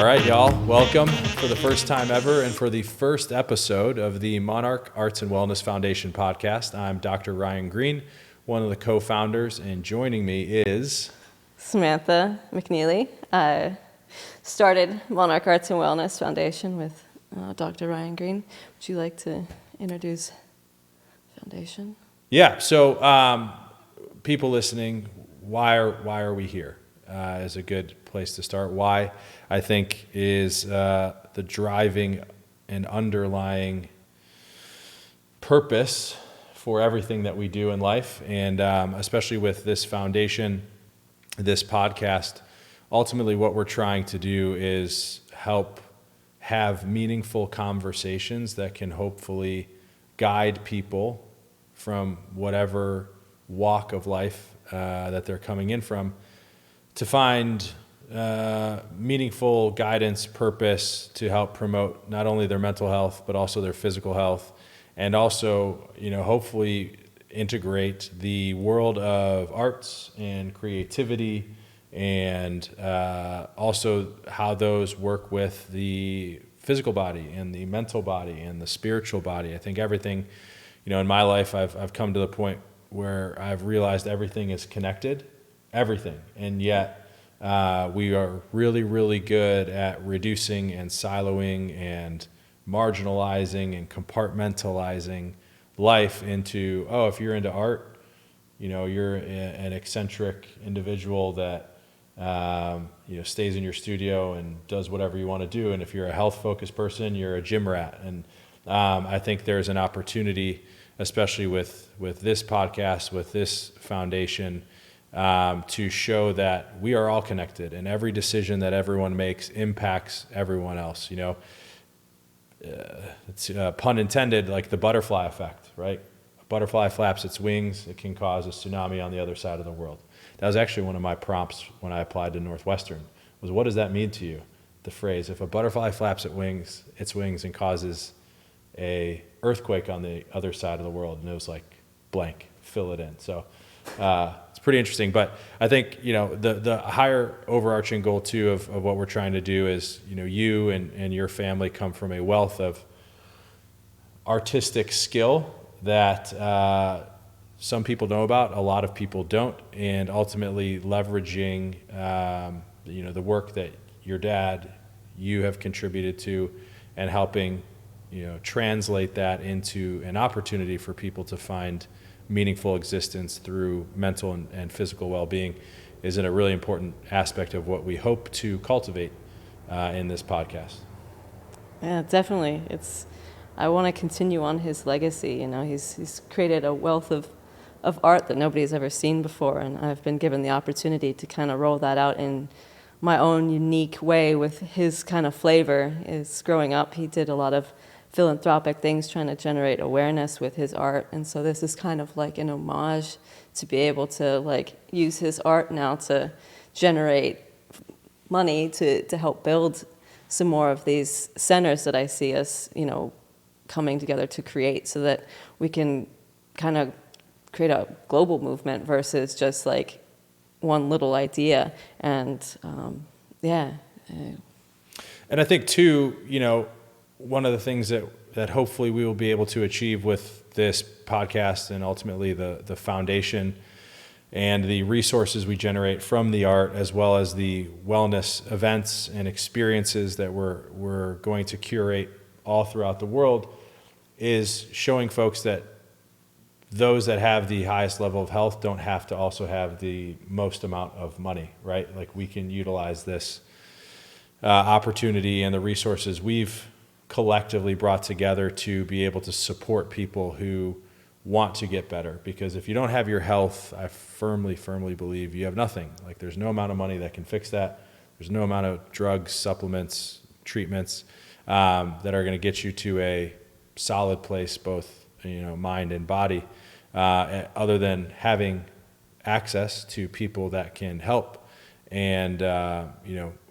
right, y'all. Welcome for the first time ever and for the first episode of the Monarch Arts and Wellness Foundation podcast. I'm Dr. Ryan Greene, one of the co-founders, and joining me is... Samantha McNeely. I started Monarch Arts and Wellness Foundation with Dr. Ryan Greene. Would you like to introduce the foundation? Yeah, so people listening, why are we here? Is a good place to start. Why, I think, is the driving and underlying purpose for everything that we do in life, and especially with this foundation, this podcast. Ultimately, what we're trying to do is help have meaningful conversations that can hopefully guide people from whatever walk of life that they're coming in from, to find meaningful guidance, purpose to help promote not only their mental health, but also their physical health, and also, hopefully integrate the world of arts and creativity, and also how those work with the physical body and the mental body and the spiritual body. I think everything, in my life, I've come to the point where I've realized everything is connected. Everything. And yet we are really, really good at reducing and siloing and marginalizing and compartmentalizing life into, if you're into art, you're an eccentric individual that stays in your studio and does whatever you want to do. And if you're a health-focused person, you're a gym rat. And I think there's an opportunity, especially with this podcast, with this foundation, to show that we are all connected, and every decision that everyone makes impacts everyone else. It's pun intended, like the butterfly effect, right? A butterfly flaps its wings, it can cause a tsunami on the other side of the world. That was actually one of my prompts when I applied to Northwestern, was, what does that mean to you? The phrase, if a butterfly flaps its wings and causes a earthquake on the other side of the world, and it was like blank, fill it in. So it's pretty interesting. But I think, the higher overarching goal too of what we're trying to do is, you and your family come from a wealth of artistic skill that some people know about, a lot of people don't, and ultimately leveraging the work that you have contributed to, and helping translate that into an opportunity for people to find meaningful existence through mental and physical well-being is a really important aspect of what we hope to cultivate in this podcast. Yeah, definitely. I want to continue on his legacy. He's created a wealth of art that nobody's ever seen before, and I've been given the opportunity to kind of roll that out in my own unique way with his kind of flavor. Growing up, he did a lot of philanthropic things, trying to generate awareness with his art, and so this is kind of like an homage to be able to use his art now to generate money to help build some more of these centers that I see us coming together to create, so that we can kind of create a global movement versus just one little idea. And and I think too, one of the things that hopefully we will be able to achieve with this podcast, and ultimately the foundation and the resources we generate from the art, as well as the wellness events and experiences that we're going to curate all throughout the world, is showing folks that those that have the highest level of health don't have to also have the most amount of money, right? We can utilize this opportunity and the resources we've collectively brought together to be able to support people who want to get better. Because if you don't have your health, I firmly believe you have nothing. There's no amount of money that can fix that. There's no amount of drugs, supplements, treatments that are going to get you to a solid place, both mind and body, other than having access to people that can help. And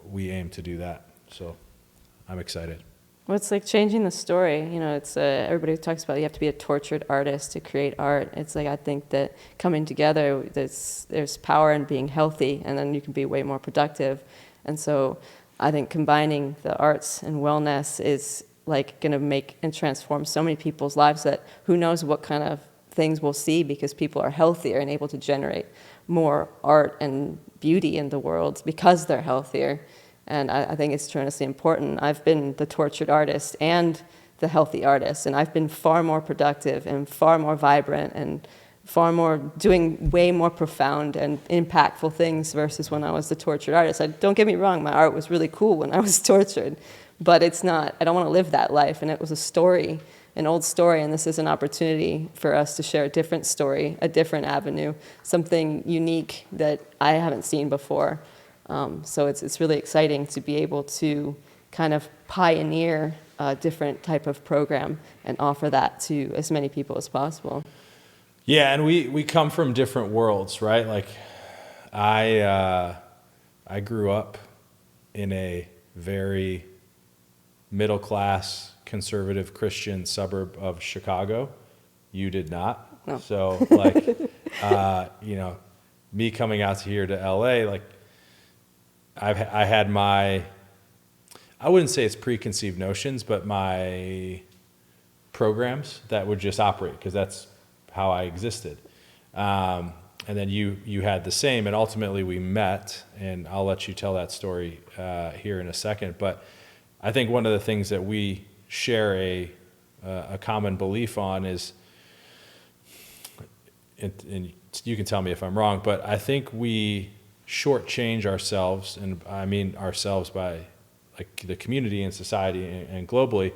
we aim to do that. So I'm excited. Well, it's like changing the story. It's everybody talks about you have to be a tortured artist to create art. It's I think that coming together, there's power in being healthy, and then you can be way more productive. And so I think combining the arts and wellness is like going to make and transform so many people's lives that who knows what kind of things we'll see, because people are healthier and able to generate more art and beauty in the world because they're healthier. And I think it's tremendously important. I've been the tortured artist and the healthy artist, and I've been far more productive and far more vibrant and far more doing way more profound and impactful things versus when I was the tortured artist. Don't get me wrong, my art was really cool when I was tortured, but it's not, I don't want to live that life. And it was a story, an old story, and this is an opportunity for us to share a different story, a different avenue, something unique that I haven't seen before. So it's really exciting to be able to kind of pioneer a different type of program and offer that to as many people as possible. Yeah, and we come from different worlds, right? Like I grew up in a very middle class conservative Christian suburb of Chicago. You did not. No. So like me coming out here to LA, like I had my, I wouldn't say it's preconceived notions, but my programs that would just operate because that's how I existed. And then you had the same, and ultimately we met, and I'll let you tell that story here in a second. But I think one of the things that we share a common belief on is, and you can tell me if I'm wrong, but I think we shortchange ourselves, and I mean ourselves by like the community and society and globally,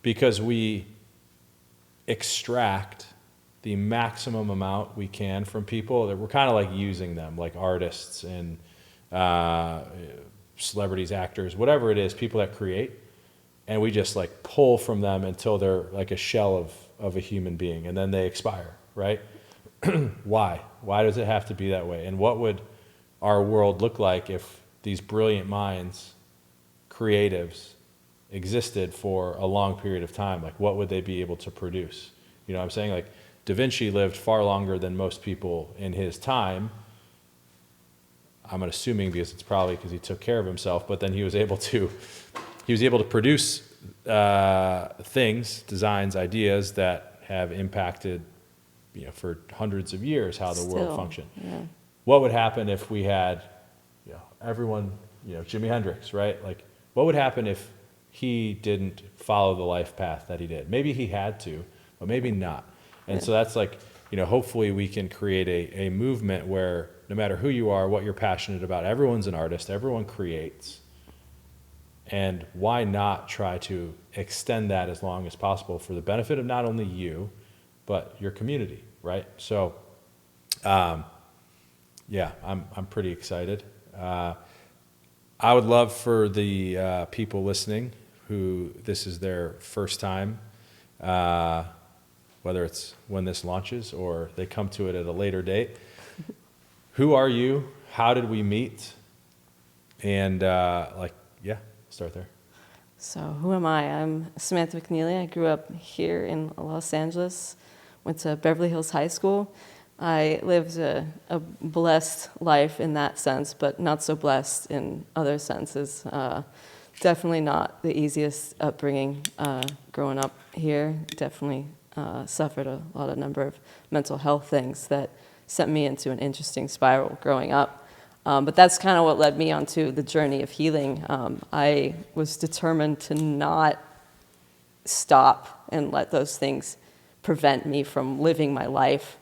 because we extract the maximum amount we can from people. That we're kind of like using them, like artists and celebrities, actors, whatever it is, people that create, and we just like pull from them until they're like a shell of a human being, and then they expire, right? Why? Why does it have to be that way? And what would our world look like if these brilliant minds, creatives, existed for a long period of time? Like, what would they be able to produce? You know what I'm saying? Like, Da Vinci lived far longer than most people in his time. I'm assuming because it's probably because he took care of himself, but then he was able to produce things, designs, ideas that have impacted, for hundreds of years how the world functioned. Yeah. What would happen if we had, everyone, Jimi Hendrix, right? Like, what would happen if he didn't follow the life path that he did? Maybe he had to, but maybe not. And so that's like, hopefully we can create a movement where no matter who you are, what you're passionate about, everyone's an artist, everyone creates. And why not try to extend that as long as possible for the benefit of not only you, but your community, right? So, yeah, I'm pretty excited. I would love for the people listening who this is their first time, whether it's when this launches or they come to it at a later date. Who are you? How did we meet? And start there. So who am I? I'm Samantha McNeely. I grew up here in Los Angeles, went to Beverly Hills High School. I lived a blessed life in that sense, but not so blessed in other senses. Definitely not the easiest upbringing growing up here. Definitely suffered a number of mental health things that sent me into an interesting spiral growing up. But that's kind of what led me onto the journey of healing. I was determined to not stop and let those things prevent me from living my life.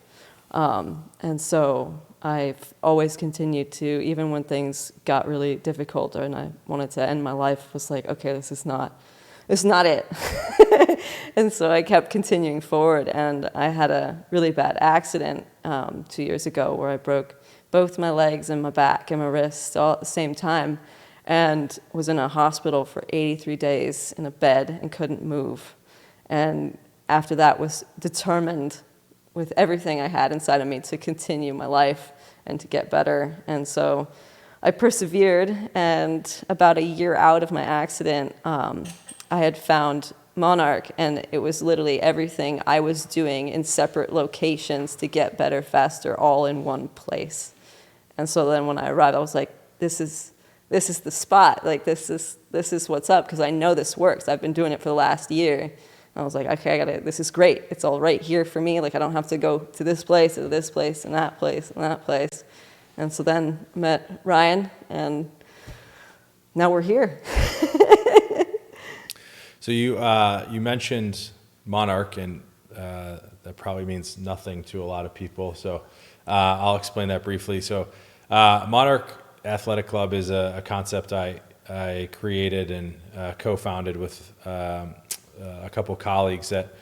And so I've always continued to, even when things got really difficult and I wanted to end my life, was like, okay, this is not it. And so I kept continuing forward, and I had a really bad accident 2 years ago where I broke both my legs and my back and my wrist all at the same time, and was in a hospital for 83 days in a bed and couldn't move. And after that was determined with everything I had inside of me to continue my life and to get better. And so I persevered, and about a year out of my accident, I had found Monarch, and it was literally everything I was doing in separate locations to get better faster, all in one place. And so then when I arrived, I was like, this is this is the spot. Like, this is what's up, because I know this works. I've been doing it for the last year. And I was like, okay, this is great. It's all right here for me. Like, I don't have to go to this place or this place and that place and that place. And so then I met Ryan, and now we're here. So you mentioned Monarch, and that probably means nothing to a lot of people. So I'll explain that briefly. So Monarch Athletic Club is a concept I created and co-founded with a couple colleagues that,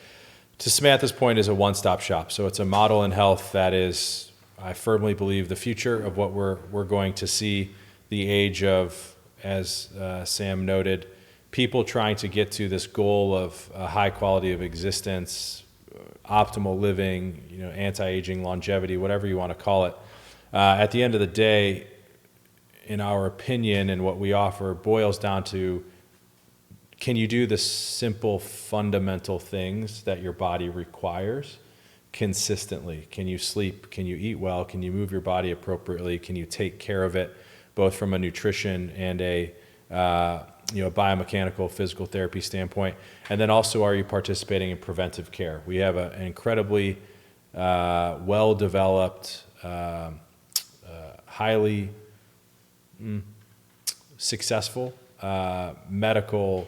to Samantha's point, is a one-stop shop. So it's a model in health that is, I firmly believe, the future of what we're going to see, the age of, as Sam noted, people trying to get to this goal of a high quality of existence, optimal living, anti-aging, longevity, whatever you want to call it. At the end of the day, in our opinion, and what we offer boils down to, can you do the simple fundamental things that your body requires consistently? Can you sleep? Can you eat well? Can you move your body appropriately? Can you take care of it, both from a nutrition and a biomechanical physical therapy standpoint? And then also, are you participating in preventive care? We have an incredibly well-developed, highly successful medical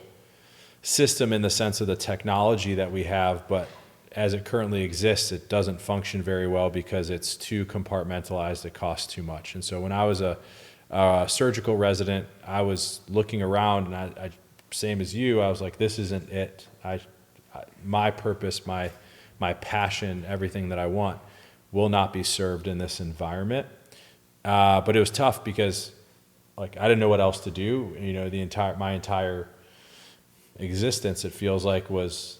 system in the sense of the technology that we have, but as it currently exists, it doesn't function very well because it's too compartmentalized. It costs too much. And so when I was a surgical resident, I was looking around, and I same as you, I was like, this isn't it. My purpose, my passion, everything that I want will not be served in this environment. But it was tough because, like, I didn't know what else to do. My entire existence, it feels like, was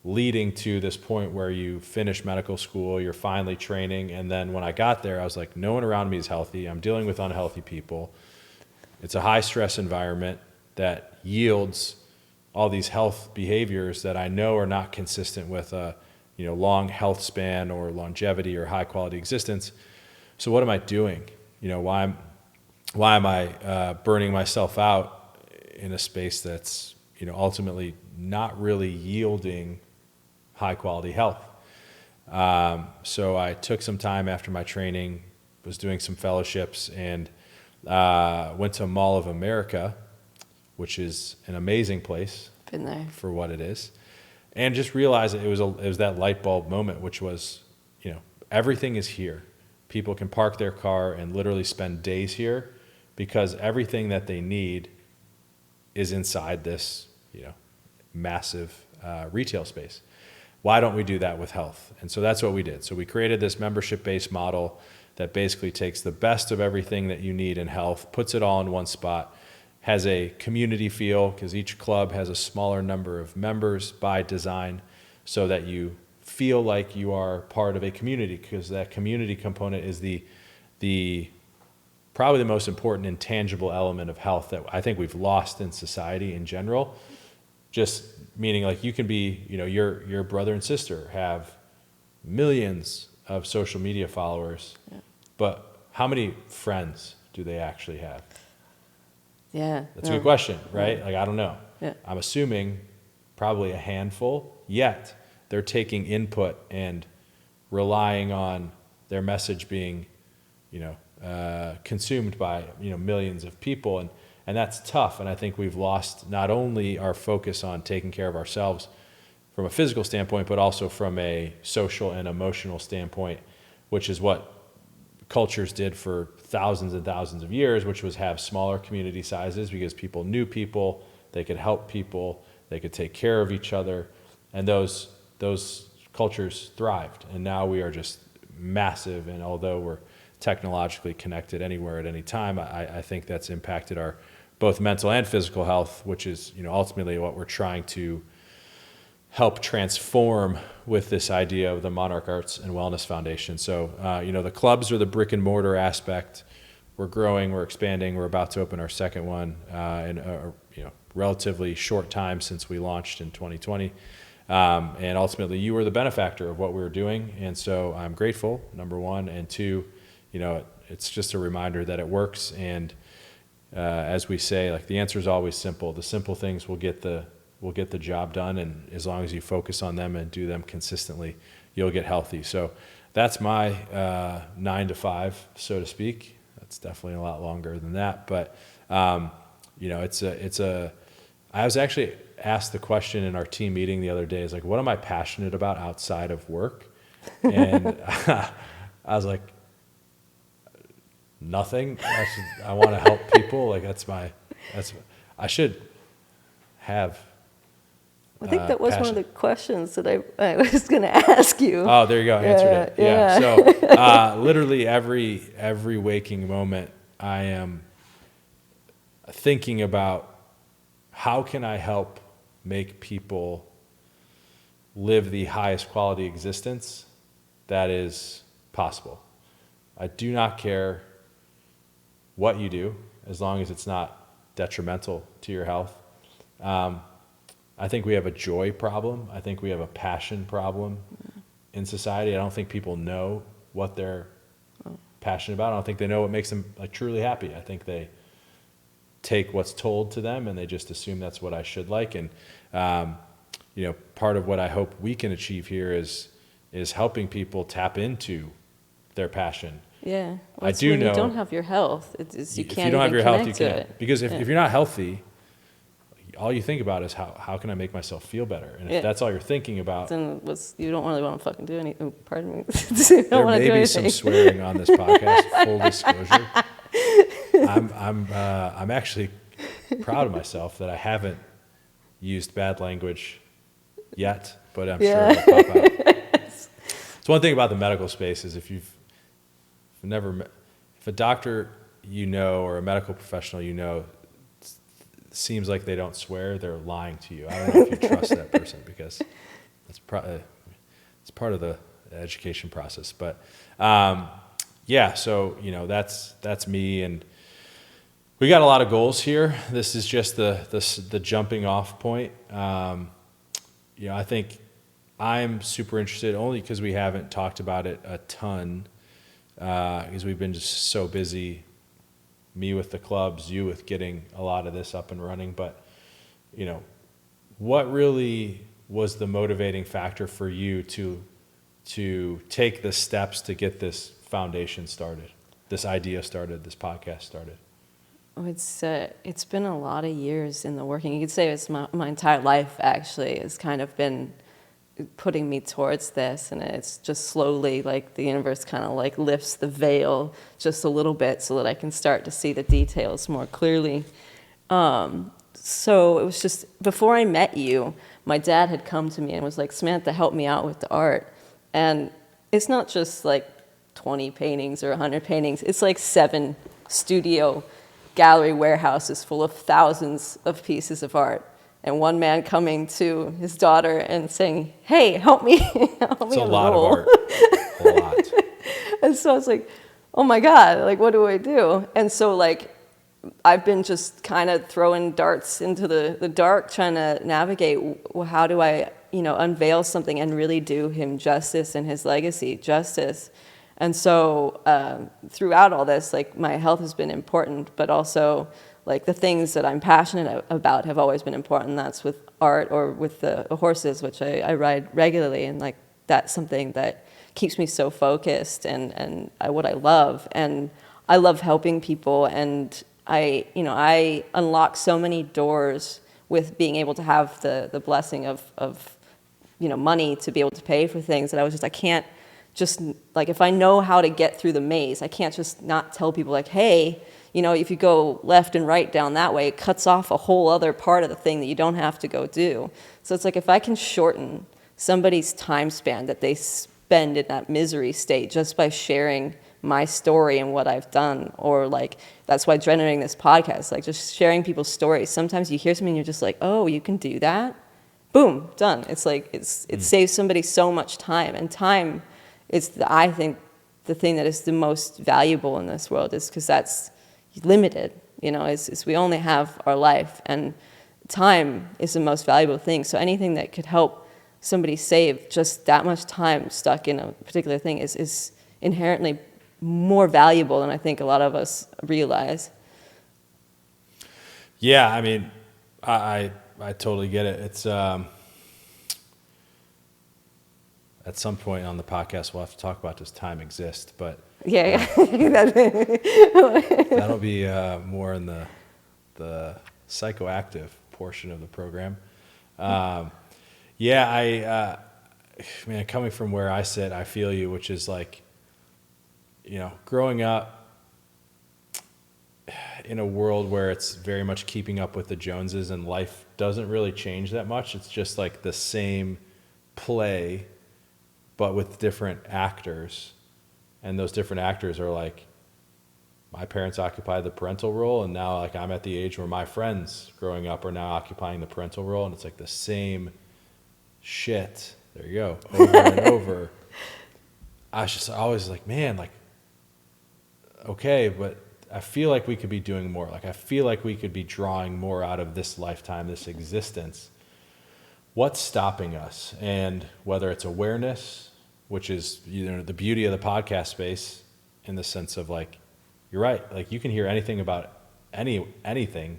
leading to this point where you finish medical school, you're finally training, and then when I got there, I was like, no one around me is healthy. I'm dealing with unhealthy people. It's a high stress environment that yields all these health behaviors that I know are not consistent with a long health span or longevity or high quality existence. So what am I doing? Why am I burning myself out in a space that's ultimately not really yielding high quality health? So I took some time after my training, was doing some fellowships, and went to Mall of America, which is an amazing place. Been there. For what it is, and just realized that it was that light bulb moment, which was, everything is here. People can park their car and literally spend days here because everything that they need is inside this, massive retail space. Why don't we do that with health? And so that's what we did. So we created this membership-based model that basically takes the best of everything that you need in health, puts it all in one spot, has a community feel because each club has a smaller number of members by design so that you feel like you are part of a community, because that community component is the probably the most important intangible element of health that I think we've lost in society in general. Just meaning, like, you can be, your brother and sister have millions of social media followers, Yeah. but how many friends do they actually have? Yeah. That's a good question, right? Yeah. Like, I don't know. Yeah. I'm assuming probably a handful, yet they're taking input and relying on their message being, consumed by, millions of people. And that's tough. And I think we've lost not only our focus on taking care of ourselves from a physical standpoint, but also from a social and emotional standpoint, which is what cultures did for thousands and thousands of years, which was have smaller community sizes because people knew people, they could help people, they could take care of each other, and those cultures thrived. And now we are just massive, and although we're technologically connected anywhere at any time, I think that's impacted our both mental and physical health, which is ultimately what we're trying to help transform with this idea of the Monarch Arts and Wellness Foundation. So, the clubs are the brick and mortar aspect. We're growing, we're expanding, we're about to open our second one in a relatively short time since we launched in 2020. And ultimately, you were the benefactor of what we were doing, and so I'm grateful, number one, and two, it's just a reminder that it works, and as we say, like the answer is always simple. The simple things will get the job done, and as long as you focus on them and do them consistently, you'll get healthy. So that's my 9 to 5, so to speak. That's definitely a lot longer than that, but you know, I was actually asked the question in our team meeting the other day, is like, what am I passionate about outside of work? And I was like, nothing. I want to help people. Like I should have. I think that was passion. One of the questions that I was going to ask you. Oh, there you go. I answered it. Yeah. So literally every waking moment, I am thinking about how can I help make people live the highest quality existence that is possible. I do not care what you do, as long as it's not detrimental to your health. I think we have a joy problem. I think we have a passion problem in society. I don't think people know what they're passionate about. I don't think they know what makes them like truly happy. I think they take what's told to them and they just assume that's what I should like. And you know, part of what I hope we can achieve here is helping people tap into their passion. Yeah, well, I do when know you don't have your health, you can't. If you don't have your health, you can't. It. Because if you're not healthy, all you think about is how can I make myself feel better? And if that's all you're thinking about, then you don't really want to fucking do anything. Pardon me. There may be some swearing on this podcast. Full disclosure. I'm actually proud of myself that I haven't used bad language yet, but I'm sure it'll pop out. It's one thing about the medical space is if a doctor you know or a medical professional you know seems like they don't swear, they're lying to you. I don't know if you trust that person, because it's part of the education process. But yeah, so you know that's me, and we got a lot of goals here. This is just the jumping off point. You know, I think I'm super interested only because we haven't talked about it a ton, because we've been just so busy. Me with the clubs, you with getting a lot of this up and running. But, you know, what really was the motivating factor for you to take the steps to get this foundation started, this idea started, this podcast started? Oh, it's been a lot of years in the working. You could say it's my entire life, actually, has kind of been putting me towards this, and it's just slowly, like, the universe kind of like lifts the veil just a little bit so that I can start to see the details more clearly. So it was just, before I met you, my dad had come to me and was like, Samantha, help me out with the art. And it's not just like 20 paintings or 100 paintings, it's like 7 studio gallery warehouses full of thousands of pieces of art. And one man coming to his daughter and saying, hey, help me. It's a lot of art. A lot. And so I was like, oh my God, like, what do I do? And so, like, I've been just kind of throwing darts into the dark, trying to navigate, well, how do I, unveil something and really do him justice and his legacy justice. And so throughout all this, like, my health has been important, but also, like, the things that I'm passionate about have always been important. That's with art or with the horses, which I ride regularly. And, like, that's something that keeps me so focused and what I love. And I love helping people. And I unlock so many doors with being able to have the blessing of money to be able to pay for things that I was just, I can't just, like, if I know how to get through the maze, I can't just not tell people, like, hey, if you go left and right down that way, it cuts off a whole other part of the thing that you don't have to go do. So it's like, if I can shorten somebody's time span that they spend in that misery state just by sharing my story and what I've done, or, like, that's why generating this podcast, like, just sharing people's stories. Sometimes you hear something and you're just like, oh, you can do that? Boom, done. It's like, it saves somebody so much time. And time is, I think, the thing that is the most valuable in this world, is because that's limited, is we only have our life, and time is the most valuable thing. So anything that could help somebody save just that much time stuck in a particular thing is inherently more valuable than I think a lot of us realize. Yeah, I mean, I totally get it. It's at some point on the podcast we'll have to talk about does time exist, but Yeah. that'll be more in the psychoactive portion of the program. Yeah, man, coming from where I sit, I feel you, which is like, growing up in a world where it's very much keeping up with the Joneses and life doesn't really change that much. It's just like the same play, but with different actors. And those different actors are like, my parents occupied the parental role, and now like I'm at the age where my friends growing up are now occupying the parental role, and it's like the same shit. There you go, over and over. I was just always like, man, like, okay, but I feel like we could be doing more. Like I feel like we could be drawing more out of this lifetime, this existence. What's stopping us? And whether it's awareness, which is the beauty of the podcast space, in the sense of like, you're right. Like you can hear anything about anything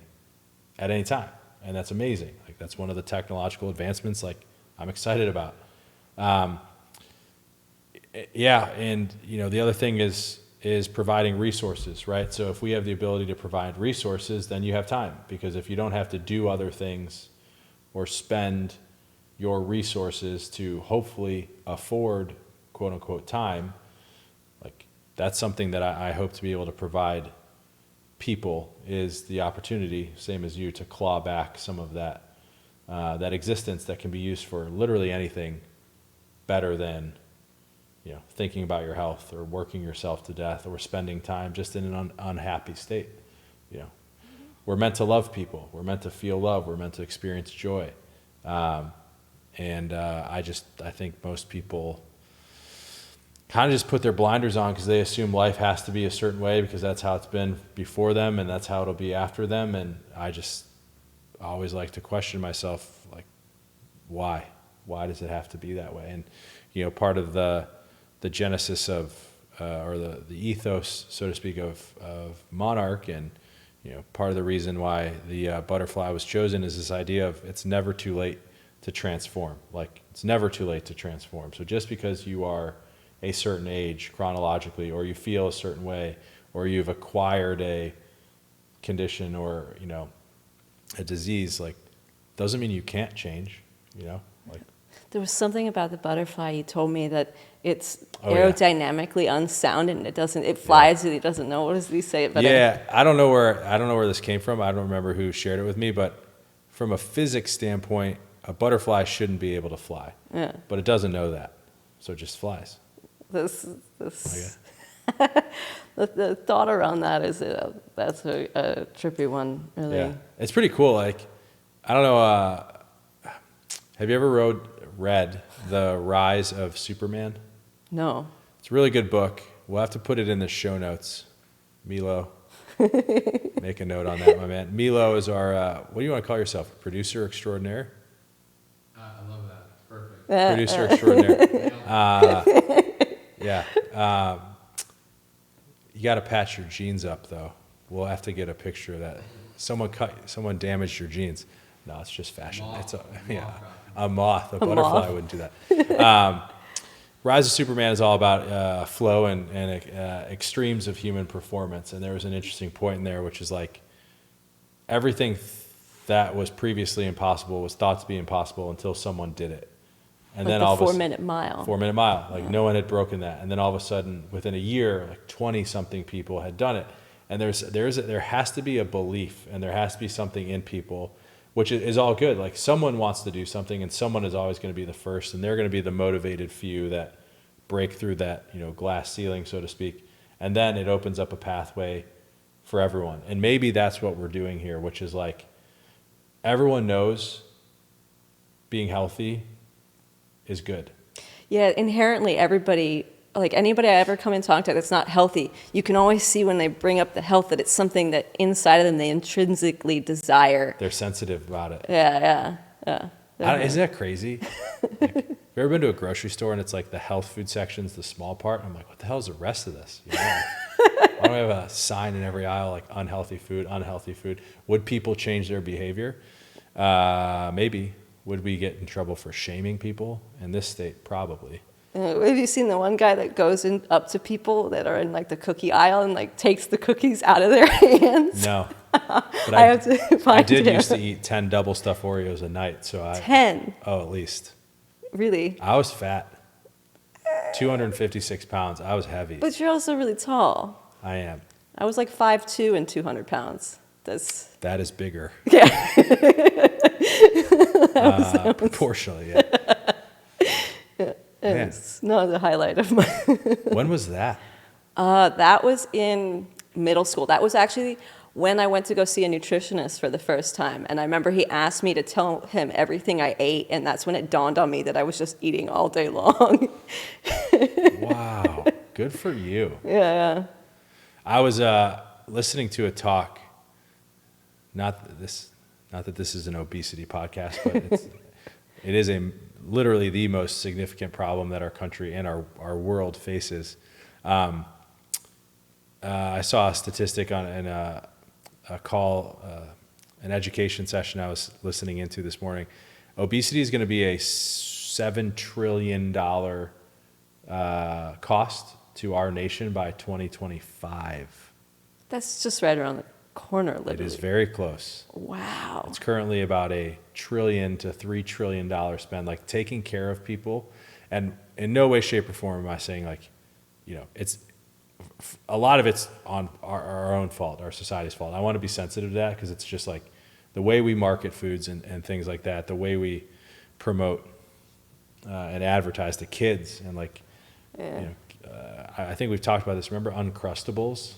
at any time, and that's amazing. Like that's one of the technological advancements. Like I'm excited about. Yeah, and the other thing is providing resources, right? So if we have the ability to provide resources, then you have time, because if you don't have to do other things or spend your resources to hopefully afford quote unquote time, like that's something that I hope to be able to provide people, is the opportunity, same as you, to claw back some of that existence that can be used for literally anything better than thinking about your health or working yourself to death or spending time just in an unhappy state. We're meant to love people. We're meant to feel love. We're meant to experience joy. And I think most people kind of just put their blinders on because they assume life has to be a certain way because that's how it's been before them and that's how it'll be after them. And I always like to question myself, like, why? Why does it have to be that way? And, part of the genesis of, or the ethos, so to speak, of Monarch, and, part of the reason why the butterfly was chosen is this idea of it's never too late to transform. Like, it's never too late to transform. So just because you are a certain age chronologically, or you feel a certain way, or you've acquired a condition or, a disease, like, doesn't mean you can't change, like. There was something about the butterfly. You told me that it's Oh, yeah. aerodynamically unsound and it flies and it doesn't know. What does he say about it? Yeah, I don't know where this came from. I don't remember who shared it with me, but from a physics standpoint, a butterfly shouldn't be able to fly. Yeah. But it doesn't know that, so it just flies. This Okay. the thought around that is that's a trippy one, really. Yeah, it's pretty cool. Like, I don't know. Have you ever read The Rise of Superman? No. It's a really good book. We'll have to put it in the show notes. Milo, make a note on that, my man. Milo is our, what do you want to call yourself? Producer extraordinaire? I love that. Perfect. Producer extraordinaire. Yeah. You got to patch your jeans up, though. We'll have to get a picture of that. Someone damaged your jeans. No, it's just fashion. A moth. A butterfly wouldn't do that. Rise of Superman is all about flow and extremes of human performance. And there was an interesting point in there, which is like everything that was previously impossible was thought to be impossible until someone did it. And like then the all of a 4-minute mile. 4-minute mile. Like no one had broken that. And then all of a sudden, within a year, like 20-something people had done it. And there has to be a belief, and there has to be something in people, which is all good. Like someone wants to do something, and someone is always going to be the first, and they're going to be the motivated few that break through that glass ceiling, so to speak. And then it opens up a pathway for everyone. And maybe that's what we're doing here, which is like everyone knows being healthy is good. Yeah, inherently everybody, like anybody I ever come and talk to that's not healthy, you can always see when they bring up the health that it's something that inside of them they intrinsically desire. They're sensitive about it. Yeah. Isn't that crazy? Like, have you ever been to a grocery store and it's like the health food section's the small part? I'm like, what the hell is the rest of this? Why don't we have a sign in every aisle like unhealthy food, unhealthy food? Would people change their behavior? Maybe. Would we get in trouble for shaming people? In this state, probably. Have you seen the one guy that goes up to people that are in like the cookie aisle and like takes the cookies out of their hands? No. But I have to find I did him. used to eat 10 double stuffed Oreos a night. So 10? Oh, at least. Really? I was fat. 256 pounds. I was heavy. But you're also really tall. I am. I was like 5'2" and 200 pounds. That is bigger. Yeah. Proportionally, yeah. Man. It's not the highlight of my. When was that? That was in middle school. That was actually when I went to go see a nutritionist for the first time. And I remember he asked me to tell him everything I ate. And that's when it dawned on me that I was just eating all day long. Wow. Good for you. Yeah. I was listening to a talk. Not that this is an obesity podcast, but it is literally the most significant problem that our country and our world faces. I saw a statistic in a call, an education session I was listening into this morning. Obesity is going to be a $7 trillion cost to our nation by 2025. That's just right around the corner, literally. It is very close. Wow. It's currently about $1 trillion to $3 trillion spend, like taking care of people. And in no way, shape, or form am I saying like, it's a lot of it's on our own fault, our society's fault. I want to be sensitive to that because it's just like the way we market foods and things like that, the way we promote and advertise to kids and like, I think we've talked about this. Remember Uncrustables?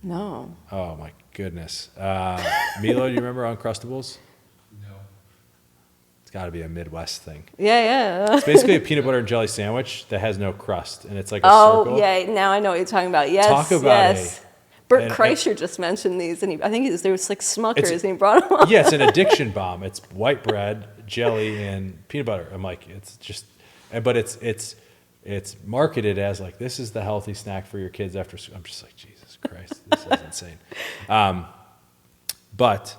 No. Oh my goodness. Milo, do you remember Uncrustables? No. It's got to be a Midwest thing. Yeah. It's basically a peanut butter and jelly sandwich that has no crust, and it's like a circle. Oh, yeah. Now I know what you're talking about. Yes. Talk about yes. Bert and- Kreischer just mentioned these, and I think there was like Smuckers, It's- and he brought them up. Yeah, it's an addiction bomb. It's white bread, jelly, and peanut butter. I'm like, it's just, but it's marketed as like this is the healthy snack for your kids after school. I'm just like, Jesus Christ, this is insane. But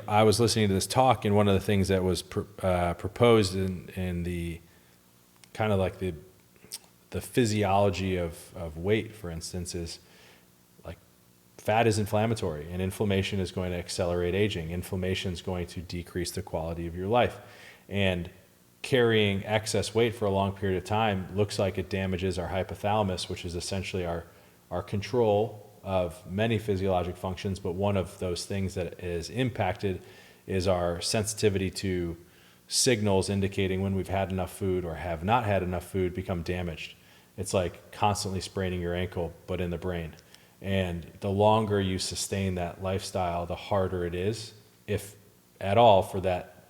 I was listening to this talk, and one of the things that was proposed in the kind of like the physiology of weight, for instance, is like fat is inflammatory, and inflammation is going to accelerate aging. Inflammation is going to decrease the quality of your life, and carrying excess weight for a long period of time looks like it damages our hypothalamus, which is essentially our control of many physiologic functions, but one of those things that is impacted is our sensitivity to signals indicating when we've had enough food or have not had enough food become damaged. It's like constantly spraining your ankle, but in the brain. And the longer you sustain that lifestyle, the harder it is, if at all, for that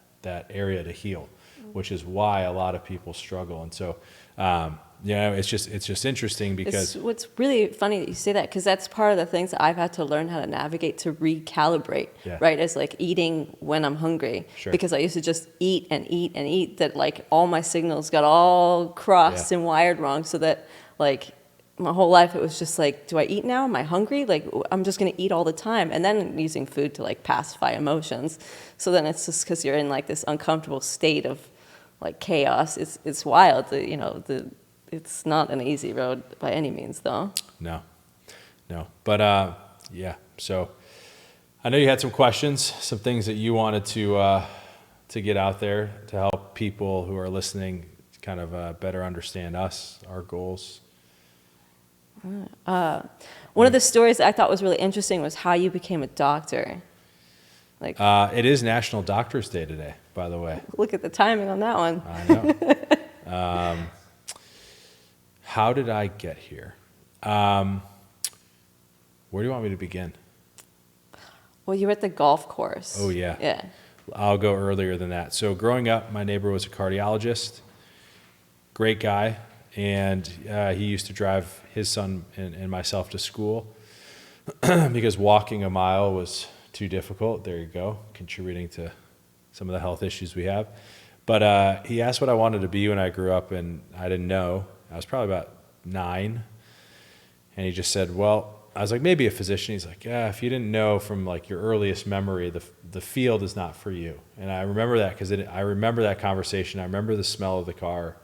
area to heal, which is why a lot of people struggle. And so, it's just interesting because What's really funny that you say that, because that's part of the things that I've had to learn how to navigate to recalibrate, right? As like eating when I'm hungry, because I used to just eat and eat and eat, that like all my signals got all crossed and wired wrong, so that like my whole life it was just like, do I eat now? Am I hungry? Like I'm just gonna eat all the time, and then using food to like pacify emotions. So then it's just because you're in like this uncomfortable state of like chaos. It's wild. It's not an easy road by any means, though. No. But so I know you had some questions, some things that you wanted to get out there to help people who are listening kind of better understand us, our goals. One of the stories I thought was really interesting was how you became a doctor. Like, it is National Doctors Day today, by the way. Look at the timing on that one. I know. How did I get here? Where do you want me to begin? Well, you were at the golf course. Oh, yeah. Yeah. I'll go earlier than that. So growing up, my neighbor was a cardiologist, great guy, and he used to drive his son and myself to school because walking a mile was too difficult. There you go, contributing to some of the health issues we have. But he asked what I wanted to be when I grew up, and I didn't know. I was probably about 9. And he just said, well, I was like, maybe a physician. He's like, yeah, if you didn't know from like your earliest memory, the field is not for you. And I remember that because I remember that conversation. I remember the smell of the car.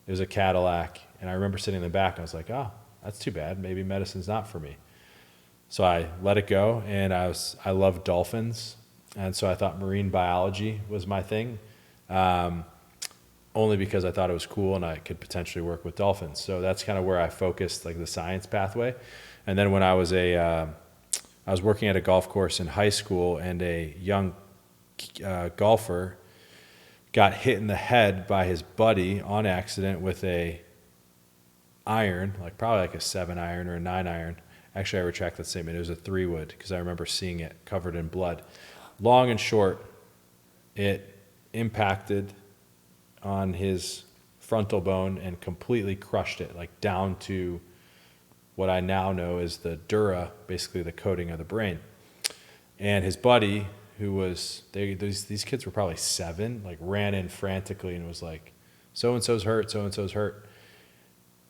It was a Cadillac. And I remember sitting in the back. And I was like, oh, that's too bad. Maybe medicine's not for me. So I let it go. And I loved dolphins. And so I thought marine biology was my thing. Only because I thought it was cool and I could potentially work with dolphins. So that's kind of where I focused, like the science pathway. And then when I was working at a golf course in high school, and a young golfer got hit in the head by his buddy on accident with a iron, like probably like a 7-iron or a 9-iron. Actually, I retract that statement. It was a 3-wood because I remember seeing it covered in blood. Long and short, it impacted on his frontal bone and completely crushed it, like down to what I now know is the dura, basically the coating of the brain. And his buddy, who was, these kids were probably 7, like ran in frantically and was like, so-and-so's hurt, so-and-so's hurt.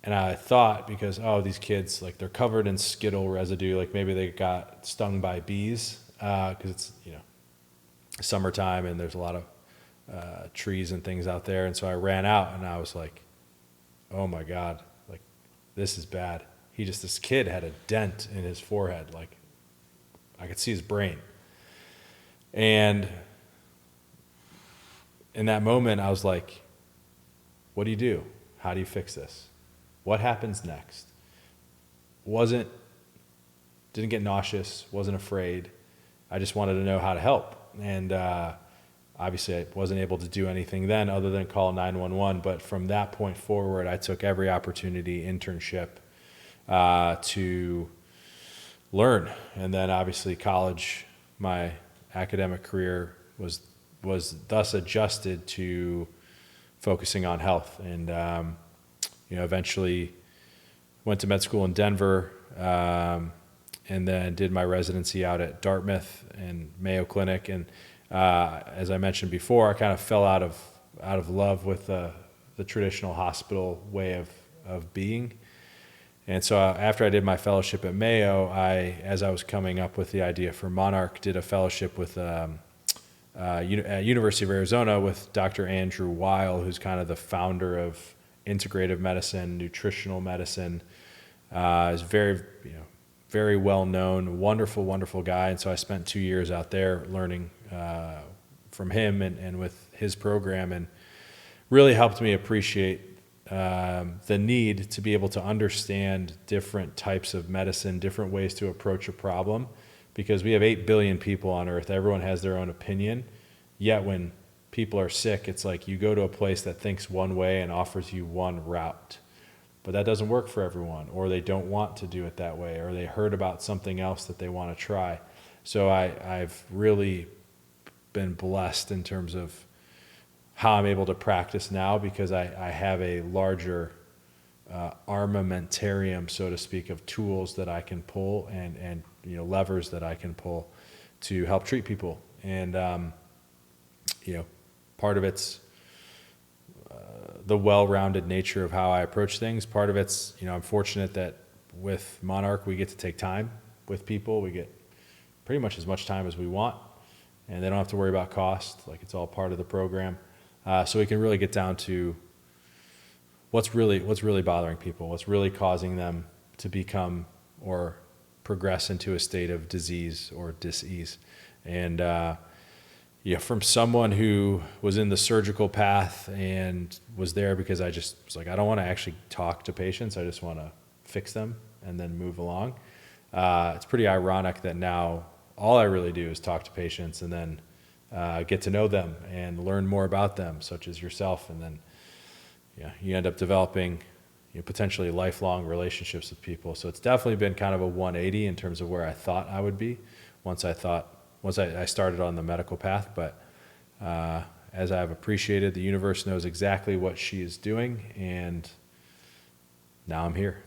And I thought, because, oh, these kids, like they're covered in skittle residue, like maybe they got stung by bees, because it's, summertime and there's a lot of trees and things out there. And so I ran out and I was like, oh my God, like this is bad. This kid had a dent in his forehead. Like I could see his brain. And in that moment I was like, what do you do? How do you fix this? What happens next? Didn't get nauseous, wasn't afraid. I just wanted to know how to help. And, obviously, I wasn't able to do anything then other than call 911. But from that point forward, I took every opportunity, internship, to learn. And then, obviously, college, my academic career was thus adjusted to focusing on health. And eventually went to med school in Denver, and then did my residency out at Dartmouth and Mayo Clinic. And as I mentioned before, I kind of fell out of love with the traditional hospital way of being. And so after I did my fellowship at Mayo, as I was coming up with the idea for Monarch, did a fellowship with at University of Arizona with Dr. Andrew Weil, who's kind of the founder of integrative medicine, nutritional medicine. Is very, very well known, wonderful, wonderful guy. And so I spent 2 years out there learning from him and with his program, and really helped me appreciate the need to be able to understand different types of medicine, different ways to approach a problem, because we have 8 billion people on earth. Everyone has their own opinion. Yet when people are sick, it's like you go to a place that thinks one way and offers you one route. But that doesn't work for everyone, or they don't want to do it that way, or they heard about something else that they want to try. So I've really been blessed in terms of how I'm able to practice now, because I have a larger armamentarium, so to speak, of tools that I can pull and levers that I can pull to help treat people. And part of it's the well-rounded nature of how I approach things. Part of it's, I'm fortunate that with Monarch we get to take time with people. We get pretty much as much time as we want, and they don't have to worry about cost. Like, it's all part of the program. So we can really get down to what's really bothering people, what's really causing them to become or progress into a state of disease or dis-ease. And from someone who was in the surgical path and was there because I just was like, I don't want to actually talk to patients. I just want to fix them and then move along. It's pretty ironic that now all I really do is talk to patients and then get to know them and learn more about them, such as yourself. And then you end up developing potentially lifelong relationships with people. So it's definitely been kind of a 180 in terms of where I thought I would be once I started on the medical path. But as I've appreciated, the universe knows exactly what she is doing, and now I'm here.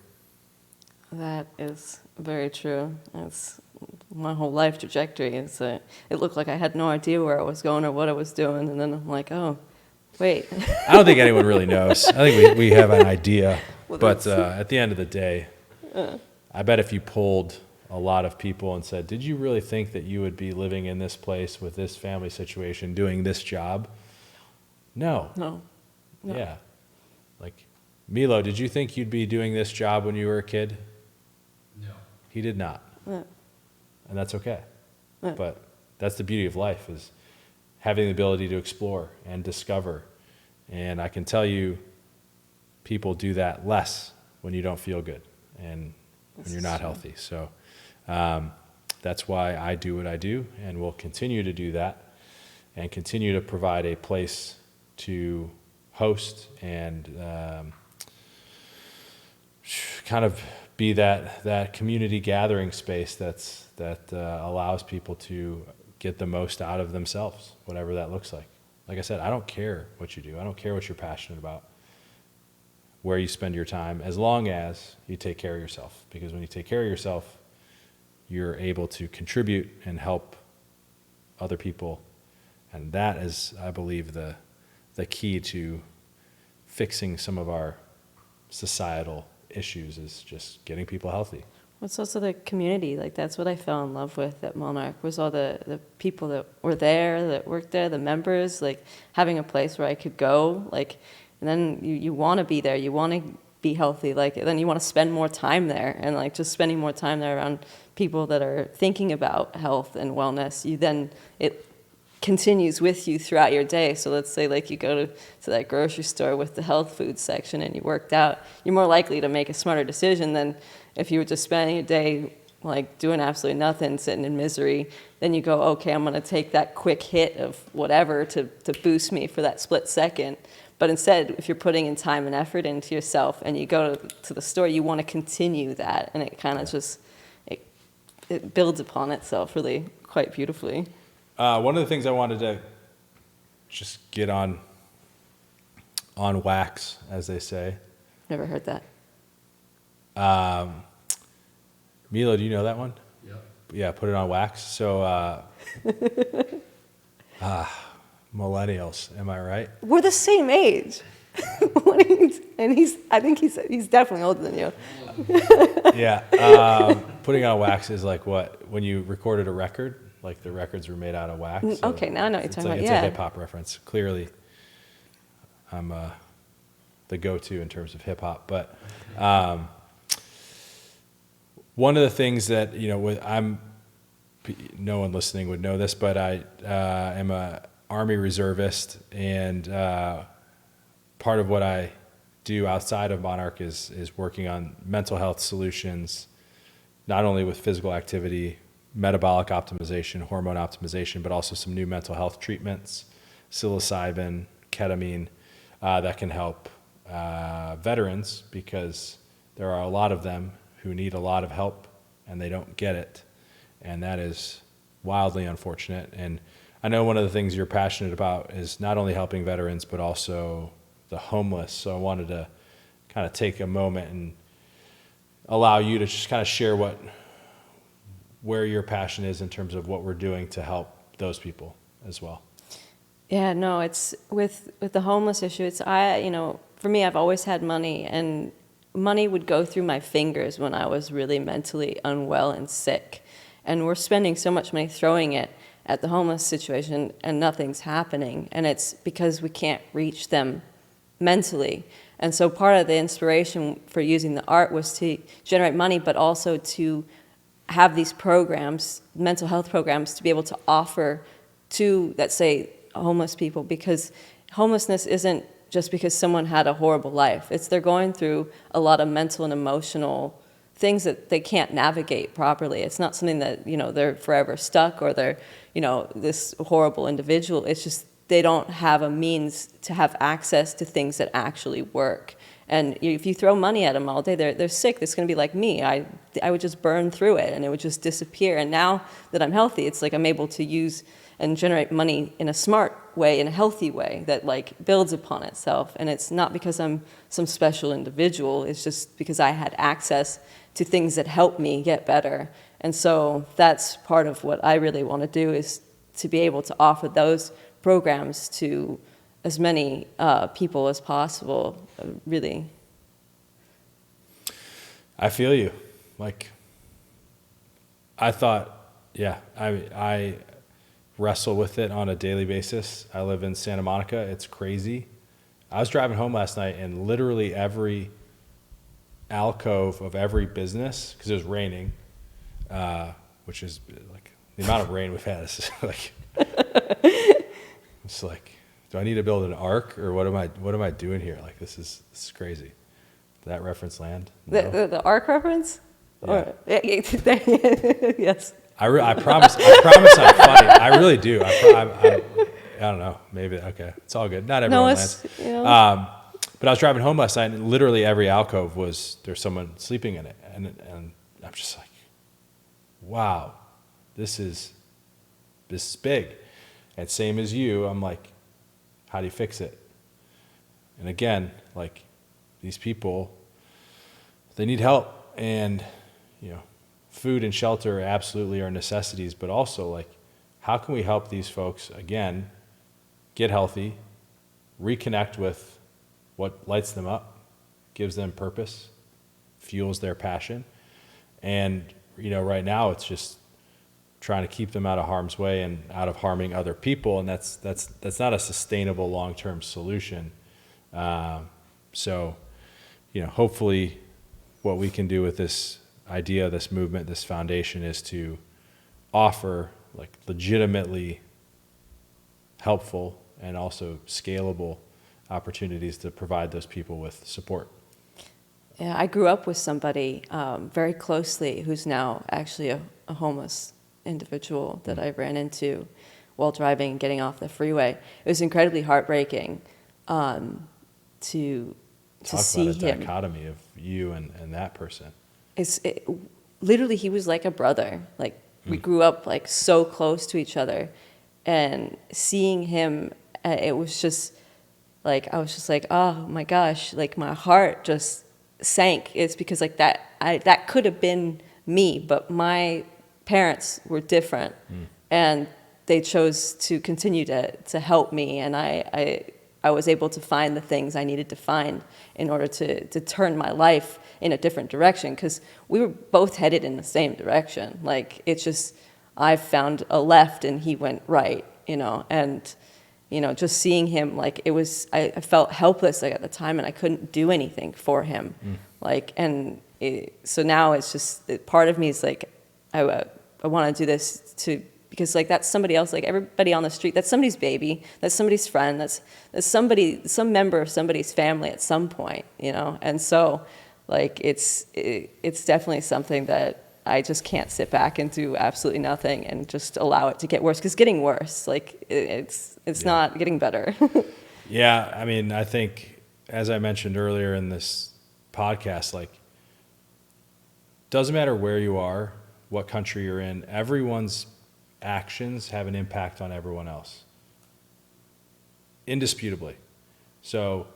That is very true. It's my whole life trajectory. It looked like I had no idea where I was going or what I was doing, and then I'm like, oh, wait. I don't think anyone really knows. I think we have an idea, but at the end of the day, I bet if you polled a lot of people and said, did you really think that you would be living in this place with this family situation, doing this job? No. No. No. Yeah. Like, Milo, did you think you'd be doing this job when you were a kid? No. He did not. Yeah. And that's okay. Yeah. But that's the beauty of life, is having the ability to explore and discover. And I can tell you, people do that less when you don't feel good and when you're not healthy. So that's why I do what I do, and will continue to do that, and continue to provide a place to host and kind of be that community gathering space that allows people to get the most out of themselves, whatever that looks like. Like I said, I don't care what you do. I don't care what you're passionate about, where you spend your time, as long as you take care of yourself. Because when you take care of yourself, you're able to contribute and help other people. And that is, I believe, the key to fixing some of our societal issues, is just getting people healthy. It's also the community. Like, that's what I fell in love with at Monarch, was all the people that were there, that worked there, the members, like having a place where I could go, like, and then you want to be there, you want to be healthy, like, then you want to spend more time there, and like just spending more time there around people that are thinking about health and wellness, it continues with you throughout your day. So let's say like you go to that grocery store with the health food section and you worked out, you're more likely to make a smarter decision than if you were just spending your day like doing absolutely nothing, sitting in misery. Then you go, okay, I'm going to take that quick hit of whatever to boost me for that split second. But instead, if you're putting in time and effort into yourself and you go to the store, you want to continue that. And it kind of just, it builds upon itself really quite beautifully. One of the things I wanted to just get on wax, as they say. Never heard that. Milo, do you know that one? Yep. Yeah, put it on wax. So, millennials, am I right? We're the same age. And I think he's definitely older than you. Yeah. Putting on wax is like when you recorded a record, like the records were made out of wax. So Okay, now I know what you're talking about. It's Yeah. a hip hop reference. Clearly, I'm the go-to in terms of hip hop. But one of the things that, no one listening would know this, but I am a Army reservist, and part of what I do outside of Monarch is working on mental health solutions, not only with physical activity, metabolic optimization, hormone optimization, but also some new mental health treatments, psilocybin, ketamine, that can help veterans, because there are a lot of them who need a lot of help and they don't get it. And that is wildly unfortunate. And I know one of the things you're passionate about is not only helping veterans, but also the homeless. So I wanted to kind of take a moment and allow you to just kind of share where your passion is in terms of what we're doing to help those people as well. Yeah, no, it's with the homeless issue. For me, I've always had money, and money would go through my fingers when I was really mentally unwell and sick. And we're spending so much money throwing it at the homeless situation, and nothing's happening. And it's because we can't reach them mentally. And so part of the inspiration for using the art was to generate money, but also to have these programs, mental health programs, to be able to offer to, let's say, homeless people, because homelessness isn't just because someone had a horrible life. It's they're going through a lot of mental and emotional things that they can't navigate properly. It's not something that, they're forever stuck, or they're, this horrible individual. It's just they don't have a means to have access to things that actually work. And if you throw money at them all day, they're sick. It's going to be like me. I would just burn through it, and it would just disappear. And now that I'm healthy, it's like I'm able to use and generate money in a smart way, in a healthy way that like builds upon itself. And it's not because I'm some special individual. It's just because I had access to things that help me get better. And so that's part of what I really want to do, is to be able to offer those programs to as many people as possible, really. I feel you. Like, I thought, yeah, I wrestle with it on a daily basis. I live in Santa Monica. It's crazy. I was driving home last night, and literally every alcove of every business, because it was raining, which is like the amount of rain we've had is like, it's like, do I need to build an ark, or what am I doing here? Like, this is crazy. Did that reference land? No? The arc reference? Yeah. Or, yes. I promise I'm funny. I really do. I don't know. Maybe, okay. It's all good. Not everyone lands. You know. But I was driving home last night, and literally every alcove there's someone sleeping in it. And I'm just like, wow, this is big. And same as you, I'm like, how do you fix it? And again, like, these people, they need help. And, food and shelter absolutely are necessities, but also, like, how can we help these folks, again, get healthy, reconnect with what lights them up, gives them purpose, fuels their passion. And, right now it's just trying to keep them out of harm's way and out of harming other people. And that's not a sustainable long-term solution. So, hopefully what we can do with this idea, this movement, this foundation is to offer, like, legitimately helpful and also scalable opportunities to provide those people with support. Yeah, I grew up with somebody very closely who's now actually a homeless individual that I ran into while driving and getting off the freeway. It was incredibly heartbreaking to see Talk about a him. dichotomy of you and that person. Literally, he was like a brother. Like, we grew up like so close to each other, and seeing him, it was just like, I was just like, oh my gosh, like my heart just sank. It's because like that could have been me, but my parents were different, and they chose to continue to help me, and I was able to find the things I needed to find in order to turn my life in a different direction, because we were both headed in the same direction. Like, it's just, I found a left and he went right, and, just seeing him, like, it was, I felt helpless, like, at the time, and I couldn't do anything for him. Like, and so now it's just, part of me is like, I want to do this because, like, that's somebody else, like, everybody on the street, that's somebody's baby, that's somebody's friend, that's somebody, some member of somebody's family at some point, and so, like, it's definitely something that I just can't sit back and do absolutely nothing and just allow it to get worse, because getting worse, like, it's not getting better. Yeah, I mean, I think, as I mentioned earlier in this podcast, like, doesn't matter where you are, what country you're in, everyone's actions have an impact on everyone else, indisputably. So,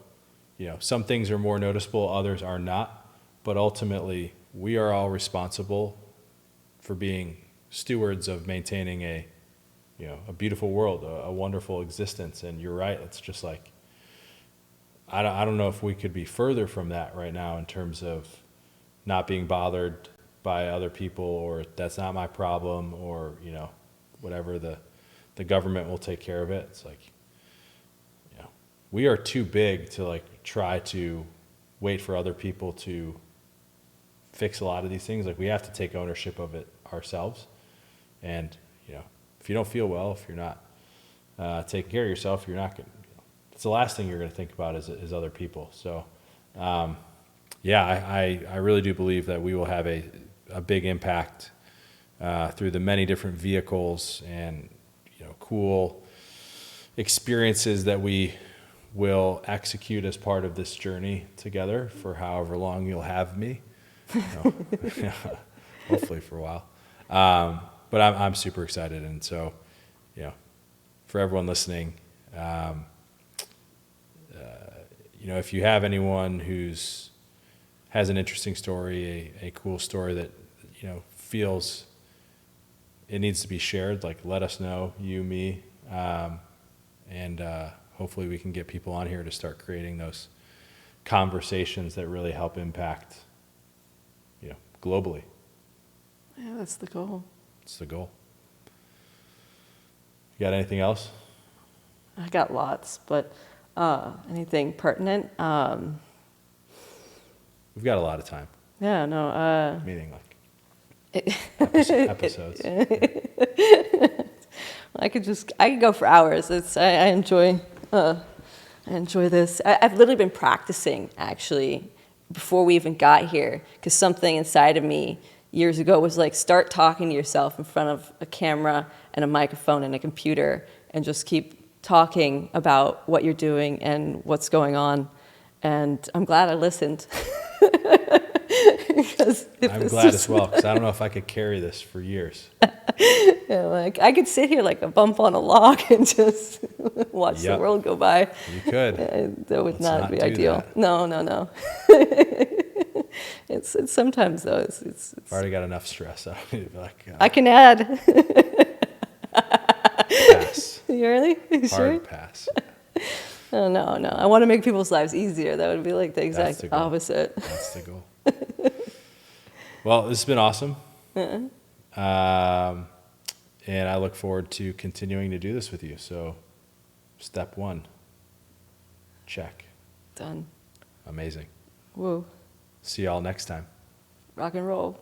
some things are more noticeable, others are not, but ultimately we are all responsible for being stewards of maintaining a beautiful world, a wonderful existence. And you're right, it's just like, I don't know if we could be further from that right now in terms of not being bothered by other people, or that's not my problem, or whatever, the government will take care of it. It's like, we are too big to, like, try to wait for other people to fix a lot of these things. Like, we have to take ownership of it ourselves. And if you don't feel well, if you're not taking care of yourself, you're not going. It's the last thing you're going to think about is other people. So, yeah, I really do believe that we will have a big impact through the many different vehicles and cool experiences that we will execute as part of this journey together for however long you'll have me. Hopefully for a while. But I'm super excited, and so for everyone listening, if you have anyone has an interesting story, a cool story that feels it needs to be shared, like, let us know, you, me, and hopefully we can get people on here to start creating those conversations that really help impact globally. Yeah, that's the goal. It's the goal. You got anything else? I got lots, but anything pertinent? We've got a lot of time. Yeah, no. Meaning like It, episodes. I could go for hours. I enjoy this. I've literally been practicing actually before we even got here, because something inside of me years ago was like, start talking to yourself in front of a camera and a microphone and a computer, and just keep talking about what you're doing and what's going on. And I'm glad I listened. I'm glad as well, because I don't know if I could carry this for years. Yeah, like I could sit here like a bump on a log and just watch the world go by. You could. That would not be ideal. That. No. It's sometimes though. It's I've already got enough stress. I don't need to be like, I can add. pass. You really? You sure? Hard pass. Oh, no. I want to make people's lives easier. That would be like the exact the goal. opposite. That's the goal. Well, this has been awesome. And I look forward to continuing to do this with you. So, step 1, check. Done. Amazing. Woo. See y'all next time. Rock and roll.